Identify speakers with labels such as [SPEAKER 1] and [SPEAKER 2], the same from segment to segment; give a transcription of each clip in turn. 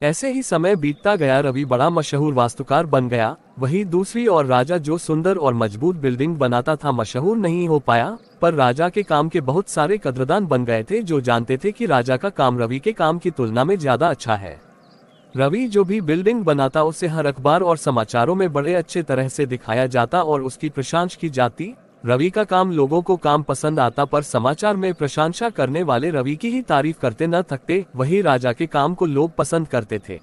[SPEAKER 1] ऐसे ही समय बीतता गया। रवि बड़ा मशहूर वास्तुकार बन गया। वहीं दूसरी ओर राजा, जो सुंदर और मजबूत बिल्डिंग बनाता था, मशहूर नहीं हो पाया। पर राजा के काम के बहुत सारे कद्रदान बन गए थे, जो जानते थे कि राजा का काम रवि के काम की तुलना में ज्यादा अच्छा है। रवि जो भी बिल्डिंग बनाता, उसे हर अखबार और समाचारों में बड़े अच्छे तरह से दिखाया जाता और उसकी प्रशंसा की जाती। रवि का काम लोगों को काम पसंद आता, पर समाचार में प्रशंसा करने वाले रवि की ही तारीफ करते न थकते। वही राजा के काम को लोग पसंद करते थे।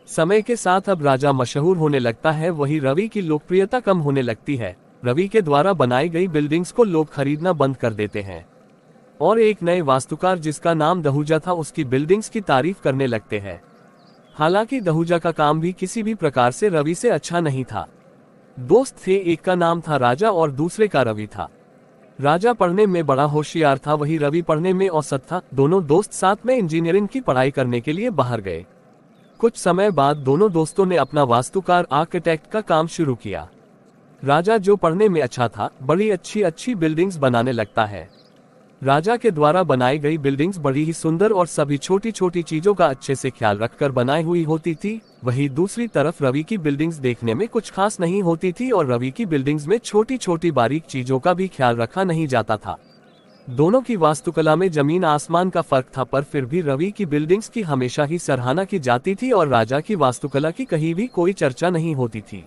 [SPEAKER 1] समय के साथ अब राजा मशहूर होने लगता है, वही रवि की लोकप्रियता कम होने लगती है। रवि के द्वारा बनाई गई बिल्डिंग्स को लोग खरीदना बंद कर देते हैं और एक नए वास्तुकार, जिसका नाम दहूजा था, उसकी बिल्डिंग्स की तारीफ करने लगते हैं। हालांकि दहूजा का काम भी किसी भी प्रकार से रवि से अच्छा नहीं था। दोस्त थे, एक का नाम था राजा और दूसरे का रवि था। राजा पढ़ने में बड़ा होशियार था, वही रवि पढ़ने में औसत था। दोनों दोस्त साथ में इंजीनियरिंग की पढ़ाई करने के लिए बाहर गए। कुछ समय बाद दोनों दोस्तों ने अपना वास्तुकार आर्किटेक्ट का काम शुरू किया। राजा, जो पढ़ने में अच्छा था, बड़ी अच्छी अच्छी बिल्डिंग्स बनाने लगता है। राजा के द्वारा बनाई गई बिल्डिंग्स बड़ी ही सुंदर और सभी छोटी छोटी चीजों का अच्छे से ख्याल रखकर बनाई हुई होती थी। वहीं दूसरी तरफ रवि की बिल्डिंग्स देखने में कुछ खास नहीं होती थी और रवि की बिल्डिंग्स में छोटी छोटी बारीक चीजों का भी ख्याल रखा नहीं जाता था। दोनों की वास्तुकला में जमीन आसमान का फर्क था, पर फिर भी रवि की बिल्डिंग्स की हमेशा ही सराहना की जाती थी और राजा की वास्तुकला की कहीं भी कोई चर्चा नहीं होती थी।